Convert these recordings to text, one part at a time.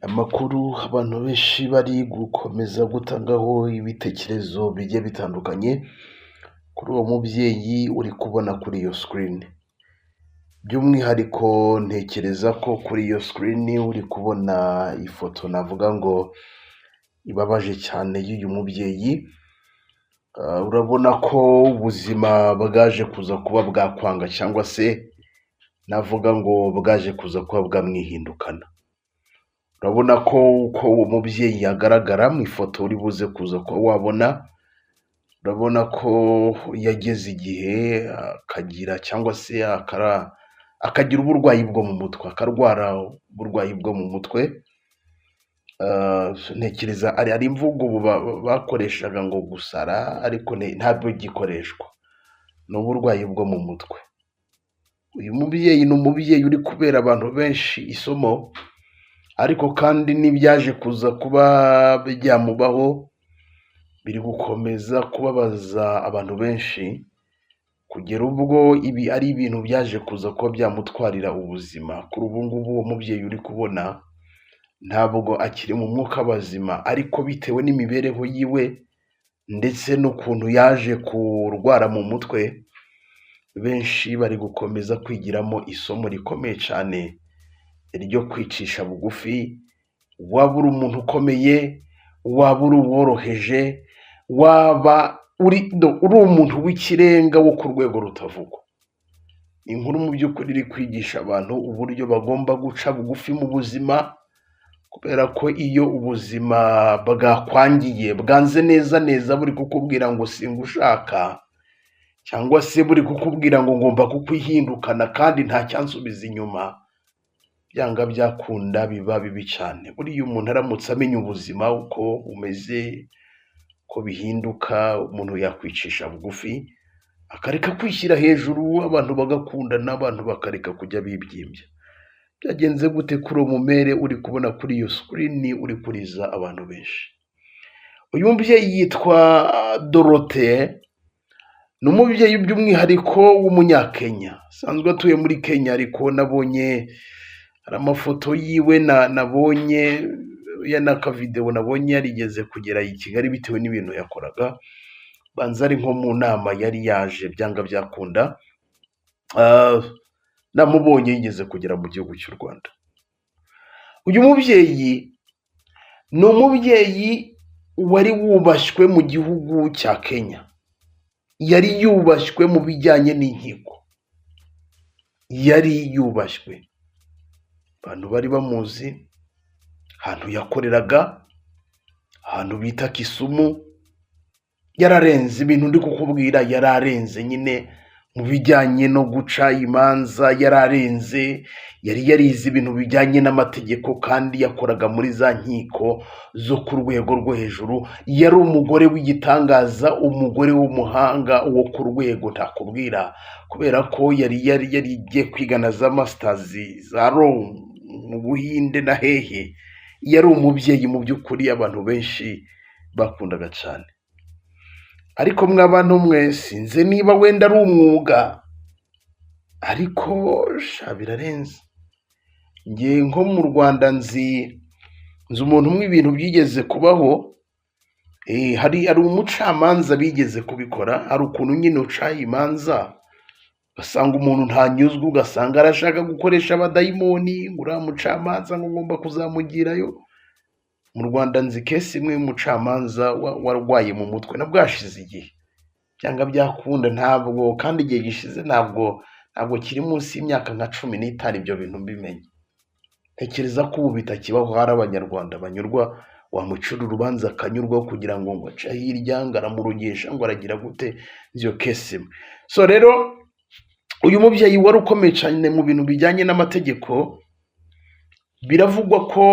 Amakuru abantu benshi bari gukomeza gutangaho ibitekerezo bigiye bitandukanye kuri uwo mubyeyi uri kubona kuri iyo sikirini. By'umwihariko ntekereza ko kuri iyo sikirini uri kubona ifoto navuga ngo ibabaje cyane y'uyu mubyeyi. Urabona ko ubuzima bwaje kuza kuba bwakwanga cyangwa se navuga ngo bwaje kuza kuba bwamwihindukana. Urabona ko uko uwo mubyeyi agaragara mu ifoto uri buze kuza kuba wabona, urabona ko yageze igihe akagira cyangwa se akagira uburwayi bwo mu mutwe, akarwara uburwayi bwo mu mutwe. Ntekereza ari imvugo ubu bakoreshaga ngo gusara, ariko ntabwo gikoreshwa, ni uburwayi bwo mu mutwe. Uyu mubyeyi ni umubyeyi uri kubera abantu benshi isomo, ariko kandi n'ibyaje kuza kuba byamubaho biri gukomeza kubabaza abantu benshi, kugera ubwo ibi ari ibintu byaje kuza kuba byamutwarira ubuzima. Kuri ubu ngubu uwo mubyeyi uri kubona ntabwo akiri mu mwuka w'abazima, ariko bitewe n'imibereho yiwe ndetse n'ukuntu yaje kurwara mu mutwe, benshi bari gukomeza kwigiramo isomo rikomeye cyane ryo kwicisha bugufi. Waba uri umuntu ukomeye, waba uri uworoheje, waba uri umuntu w'ikirenga wo ku rwego rutavugwa. Inkuru mu by'ukuri iri kwigisha abantu uburyo bagomba guca bugufi mu buzima, kubera ko iyo ubuzima bwakwangiye, bwanze neza neza, buri kukubwira ngo singushaka, cyangwa se buri kukubwira ngo ngomba kukwihindukana kandi nta cyansubiza inyuma, byanga byakunda biba bibi cyane. Buriya umuntu aramutse amenya ubuzima uko bumeze, ko bihinduka, umuntu yakwicisha bugufi akareka kwishyira hejuru, abantu bagakundana, abantu bakareka kujya bibyimbya. Byagenze gute kuri uwo mumere uri kubona kuri iyo sikirini uri kuriza abantu benshi? Uyu mubyeyi yitwa Dorote, ni umubyeyi by'umwihariko w'umunyakenya, asanzwe atuye muri Kenya, ariko nabonye hari amafoto yiwe nabonye n'akavidewo nabonye yarigeze kugera i Kigali bitewe n'ibintu yakoraga. Banza ari nko mu nama yari yaje, byanga byakunda namubonye yigeze kugera mu gihugu cy'u Rwanda. Uyu mubyeyi ni umubyeyi wari wubashywe mu gihugu cya Kenya, yari yubashywe mu bijyanye n'inkiko, yari yubashywe, abantu bari bamuzi, ahantu yakoreraga, ahantu bita Kisumu. Yararenze ibintu ndi kukubwira, yararenze nyine mu bijyanye no guca imanza, yararenze, yari yarize ibintu bijyanye n'amategeko kandi yakoraga muri za nkiko zo ku rwego rwo hejuru. Yari umugore w'igitangaza, umugore w'umuhanga wo ku rwego ntakubwira, kubera ko yari yarigiye kwiga na za masitazi za Rome mu Buhinde na hehe. Yari umubyeyi mu by'ukuri abantu benshi bakundaga cyane. Ariko mw'abantu mwe, sinzi niba wenda ari umwuga, ariko birarenze. Nge nko mu Rwanda nzi umuntu umwe ibintu byigeze kubaho. Hari umucamanza bigeze kubikora, hari ukuntu nyine uca imanza ugasanga umuntu ntanyuzwe, ugasanga arashaka gukoresha abadayimoni, ngo uriya mucamanza ngo ngomba kuzamugirayo. Mu Rwanda nzi kesi imwe y'umucamanza warwaye mu mutwe, nabwo hashize igihe, byanga byakunda, ntabwo kandi igihe gishize ntabwo kiri munsi y'imyaka nka 15 ibyo bintu mbimenye. Ntekereza ko ubu bitakibaho, hari abanyarwanda banyurwa, wamucira urubanza akanyurwaho kugira ngo ace hirya, ngo aramurugisha, ngo aragira gute, izo kesi imwe. So rero uyu mubyeyi wari ukomeye cyane mu bintu bijyanye n'amategeko, biravugwa ko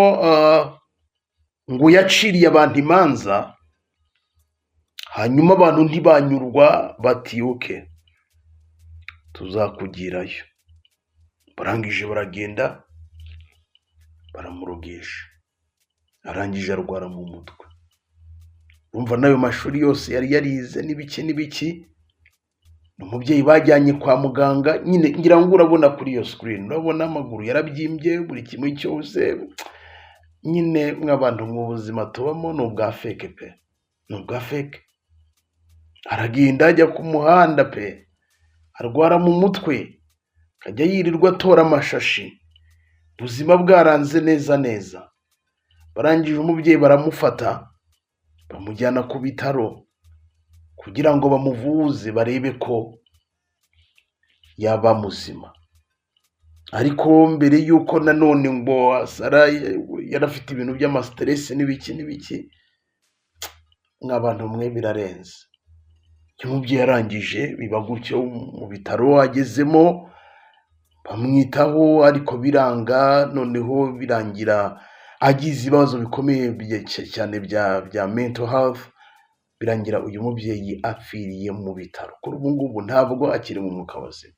ngo yaciriye abantu imanza, hanyuma abantu ntibanyurwa, bati oke tuzakugirayo. Barangije baragenda baramurogesha, arangije arwara mu mutwe. Urumva n'ayo mashuri yose yari yarize n'ibiki, ni umubyeyi bajyanye kwa muganga. Nyine ngira ngo urabona kuri iyo sikirini, urabona amaguru yarabyimbye, buri kimwe cyose nyine mw'abantu mu buzima tubamo ni ubwa feke pe, ni ubwa feke. Aragenda ajya ku muhanda pe, arwara mu mutwe, akajya yirirwa atora amashashi, ubuzima bwaranze neza neza. Barangije umubyeyi baramufata, bamujyana ku bitaro kugira ngo bamuvuze barebe ko yaba muzima. Ariko mbere yuko nanone ngo Sara yarafite ibintu by'amastress n'ibiki, mw'abantu mwe birarenze. Umubyeyi yarangije biba gutyo mu bitaro agezemo, bamwitaho ariko biranga, noneho birangira agize ibibazo bikomeye cyane bya mental health, birangira uyu mubyeyi apfiriye mu bitaro. Kuri ubu ngubu ntabwo akiri mu mwuka wazima.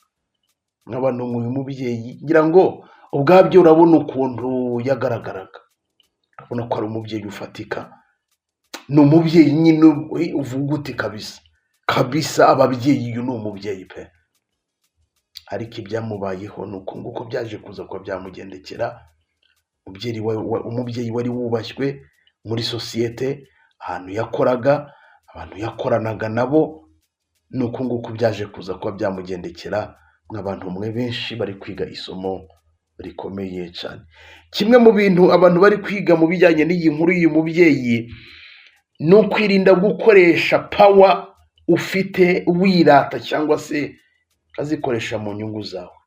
Nk'abantu uyu mubyeyi ngira ngo ubwabyo urabona ukuntu yagaragaraga, urabona ko ari umubyeyi ufatika, ni umubyeyi nyine uvuga uti kabisa ababyeyi, uyu ni umubyeyi pe. Ariko ibyamubayeho ni uko nguko byaje kuza kuba byamugendekera. Umubyeyi wari wubashywe muri sosiyete, ahantu yakoraga, abantu yakoranaga nabo, ni uko nguko byaje kuza kuba byamugendekera. Nk'abantu mwe benshi bari kwiga isomo rikomeye cyane. Kimwe mu bintu abantu bari kwiga mu bijyanye n'iyi nkuru y'uyu mubyeyi ni ukwirinda gukoresha power ufite wirata cyangwa se ukazikoresha mu nyungu zawe.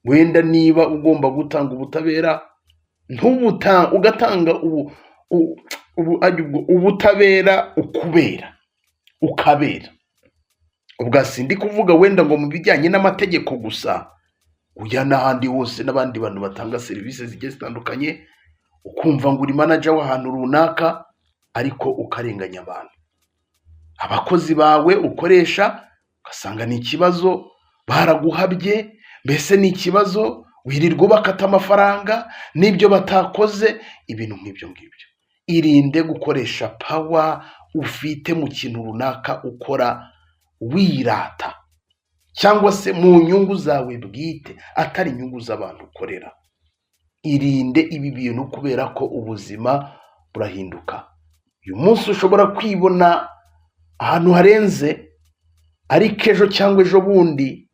Wenda niba ugomba gutanga ubutabera, ugatanga ubutabera ukabera. Ubwo sindi kuvuga wenda ngo mu bijyanye n'amategeko gusa, ujya n'ahandi hose n'abandi bantu batanga serivisi zigiye zitandukanye, ukumva ngo uri manager w'ahantu runaka ariko ukarenganya abantu. Abakozi bawe ukoresha ugasanga ni ikibazo, baraguhabye, mbese ni ikibazo, wirirwa bakata amafaranga n'ibyo batakoze, ibintu nk'ibyo ngibyo. Irinde gukoresha power ufite mu kintu runaka ukora wirata, cyangwa se mu nyungu zawe bwite atari inyungu z'abantu ukorera. Irinde ibi bintu kubera ko ubuzima burahinduka. Uyu munsi ushobora kwibona ahantu harenze, ariko ejo cyangwa ejo bundi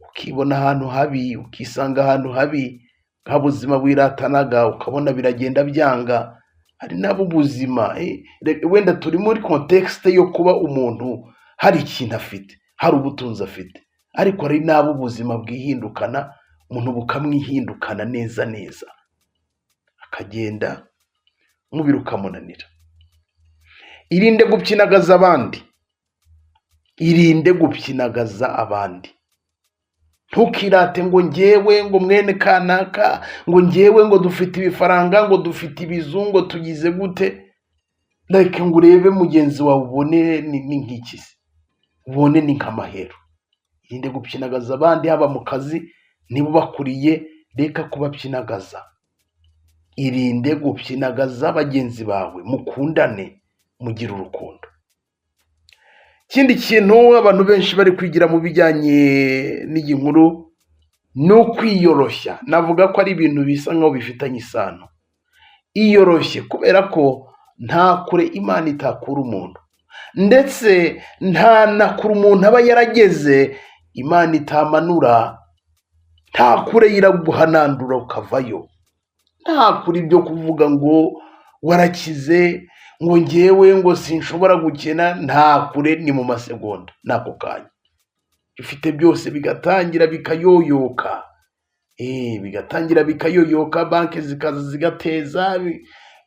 ukibona ahantu habi, ukisanga ahantu habi. Nka buzima wiratanaga ukabona biragenda byanga. Hari nabo ubuzima wenda turi muri context yo kuba umuntu hari ikintu afite, hari ubutunzi afite, ariko hari nabo ubuzima bwihindukana, umuntu bukamwihindukana neza neza, akagenda umubiri ukamunanira. Irinde gupyinagaza abandi, irinde gupyinagaza abandi. Ntukirate ngo njyewe, ngo mwene kanaka, ngo njyewe, ngo dufite ibifaranga, ngo dufite ibizungu, tugize gute. Like ngo urebe mugenzi wawe ubone ni nk'ikisi, ubone ni nk'amahero. Irinde gupyinagaza abandi, haba mu kazi niba bakuriye, reka kubapyinagaza. Irinde gupyinagaza bagenzi bawe, mukundane, mugira urukundo. Ikindi kintu abantu benshi bari kwigira mu bijyanye n'iyi nkuru ni ukwiyoroshya. Navuga ko ari ibintu bisa nkaho bifitanye isano. Iyoroshye kubera ko nta kure Imana itakura umuntu, ndetse nta na kure umuntu aba yarageze Imana itamanura. Nta kure iraguhanandura ukavayo. Nta kure ibyo kuvuga ngo warakize, ngo njyewe ngo sinshobora gukena. Nta kure, ni mu masegonda nako kanya ufite byose bigatangira bikayoyoka. Bigatangira bikayoyoka, banki zikaza zigateza,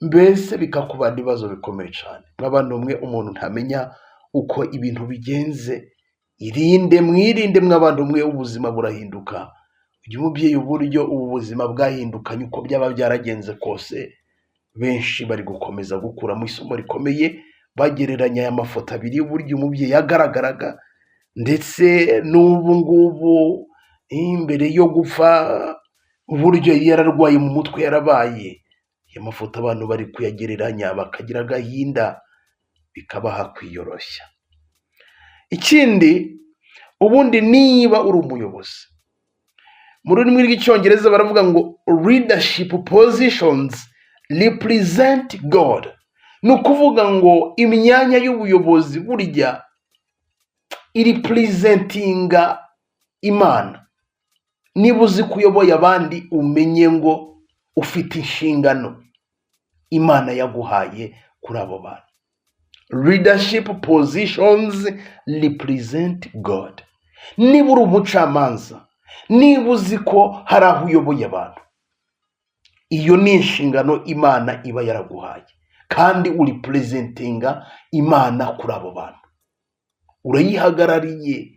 mbese bikakubana ibibazo bikomeye cyane. Nk'abantu mwe umuntu ntamenya uko ibintu bigenze. Mwirinde mw'abantu mwe, ubuzima burahinduka. Uyu mubyeyi uburyo ubu buzima bwahindukanye uko byaba byaragenze kose, benshi bari gukomeza gukuramo isomo rikomeye, bagereranya aya mafoto abiri y'uburyo umubyeyi yagaragaraga, ndetse n'ubu ngubu imbere yo gupfa uburyo yararwaye mu mutwe yarabaye. Aya mafoto abantu bari kuyagereranya bakagira agahinda, bikabaha kwiyoroshya. Ikindi, ubundi niba uri umuyobozi, mu rurimi rw'icyongereza baravuga ngo leadership positions represent God. Ni ukuvuga ngo imyanya y'ubuyobozi burya iripresentinga Imana. Niba uzi kuyoboye abandi umenye ngo ufite inshingano Imana yaguhaye kuri abo bantu. Leadership positions represent God. Niba uri umucamanza, niba uzi ko hari aho uyoboye abantu, iyo ni inshingano Imana iba yaraguhaye kandi uripresentinga Imana kuri abo bantu, urayihagarariye.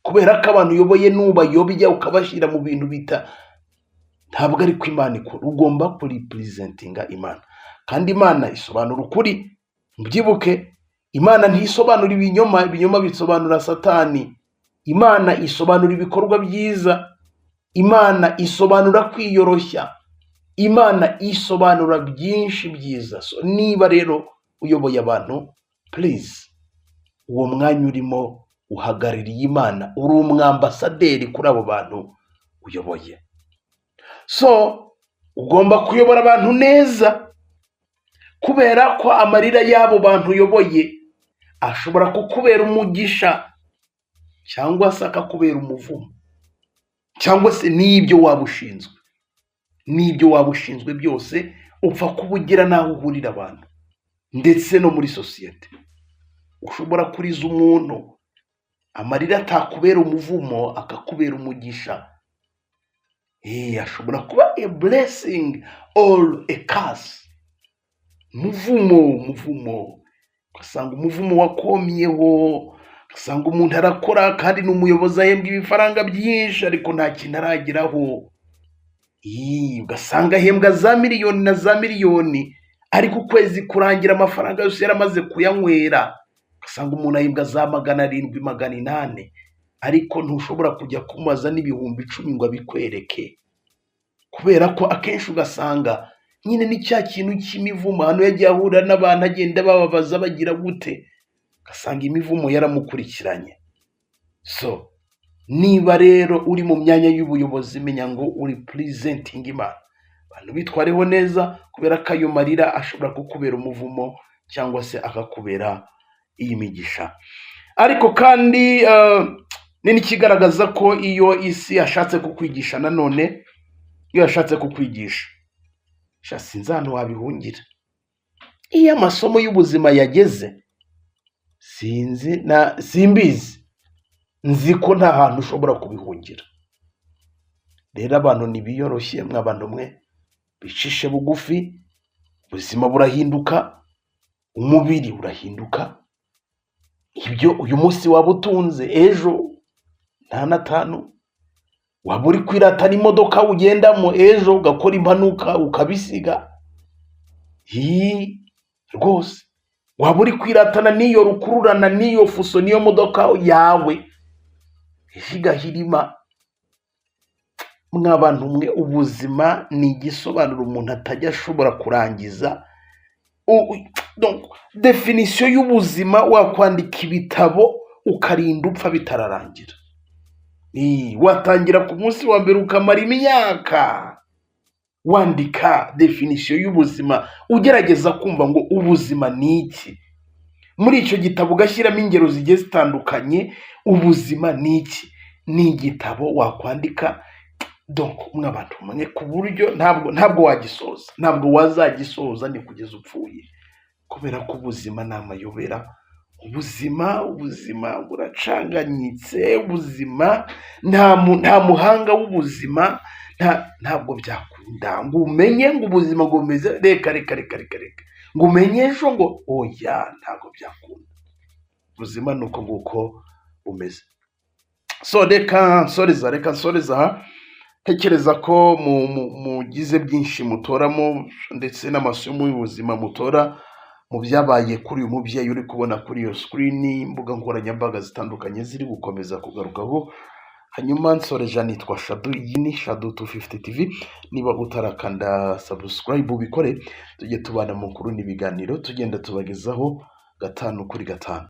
Kubera ko abantu uyoboye nubayobya ukabashyira mu bintu bita, ntabwo ari ko Imana ikora. Ugomba kuripresentinga Imana, kandi Imana isobanura ukuri. Mbyibuke, Imana ntisobanura ibinyoma, ibinyoma bisobanura Satani. Imana isobanura ibikorwa byiza, Imana isobanura kwiyoroshya, Imana isobanura byinshi byiza. So niba rero uyoboye abantu, please, uwo mwanya urimo uhagarariye Imana, uri umwambasaderi kuri abo bantu uyoboye. So ugomba kuyobora abantu neza, kubera ko amarira y'abo bantu uyoboye ashobora kukubera umugisha cyangwa se akakubera umuvumo, cyangwa se n'ibyo waba ushinzwe. N'ibyo waba ushinzwe byose upfa kuba ugira n'aho uhurira abantu, ndetse no muri sosiyete. Ushobora kuriza umuntu, amarira atakubera umuvumo akakubera umugisha. Ashobora kuba a blessing or a curse. Umuvumo, ugasanga umuvumo wakomyeho, ugasanga umuntu arakora kandi n'umuyobozi ahembwa ibifaranga byinshi ariko nta kintu arageraho. Ugasanga ahembwa za miliyoni na za miliyoni ariko ukwezi kurangira amafaranga yose yaramaze kuyanywera. Ugasanga umuntu ahembwa za 700, 800 ariko ntushobora kujya kumubaza n'ibihumbi 10 ngo abikwereke, kubera ko akenshi ugasanga nyine ni cya kintu cy'imivumo. Hano yagiye ahura n'abantu agenda bababaza bagira gute, ugasanga imivumo yaramukurikiranye. So niba rero uri mu myanya y'ubuyobozi, menya ngo uri presenting Imana. Abantu bitwareho neza, kubera ko ayo marira ashobora kukubera umuvumo cyangwa se akakubera imigisha. Ariko kandi ni n'ikigaragaza ko iyo isi yashatse kukwigisha, nanone iyo yashatse kukwigisha, sinzi ahantu wabihungira. Iyo amasomo y'ubuzima yageze, simbizi, nzi ko nta hantu ushobora kubihungira. Rero abantu ntibiyoroshye, mw'abantu mwe bicishe bugufi. Ubuzima burahinduka, umubiri urahinduka. Ibyo uyu munsi waba utunze, ejo nta na tanu. Waba uri kwiratana imodoka ugendamo, ejo ugakora impanuka ukabisiga. Rwose waba uri kwiratana n'iyo rukururana, n'iyo fuso, n'iyo modoka yawe, igahirima. Mw'abantu mwe, ubuzima ni igisobanuro umuntu atajya ashobora kurangiza. Donc definition y'ubuzima wakwandika ibitabo ukarinda upfa bitararangira. Watangira ku munsi wa mbere ukamara imyaka wandika definition y'ubuzima, ugerageza kumva ngo ubuzima ni iki. Muri icyo gitabo ugashyiramo ingero zigiye zitandukanye. Ubuzima ni iki? Ni igitabo wakwandika. Donc mw'abantu mwe, ku buryo ntabwo wagisoza, ntabwo wazagisoza ni kugeza upfuye, kubera ko ubuzima ni amayobera. Ubuzima buracanganyitse. Ubuzima nta muhanga w'ubuzima, ntabwo byakunda ngo umenye ngo ubuzima ngo bumeze reka ngo umenye ejo ngo oya, ntabwo byakunda. Ubuzima ni uko nguko bumeze. So reka nsoreza aha. Tekereza ko mugize byinshi mutoramo, ndetse n'amasomo y'ubuzima mutora mu byabaye kuri uyu mubyeyi uri kubona kuri iyo screen. Imbuga nkoranyambaga zitandukanye ziri gukomeza kugarukaho. Hanyuma nsoreje, nitwa Shadu, iyi ni Shadu 250 TV. Niba utarakanda subscribe ubikore, tujye tubana mu nkuru n'ibiganiro tugenda tubagezaho 5 kuri 5.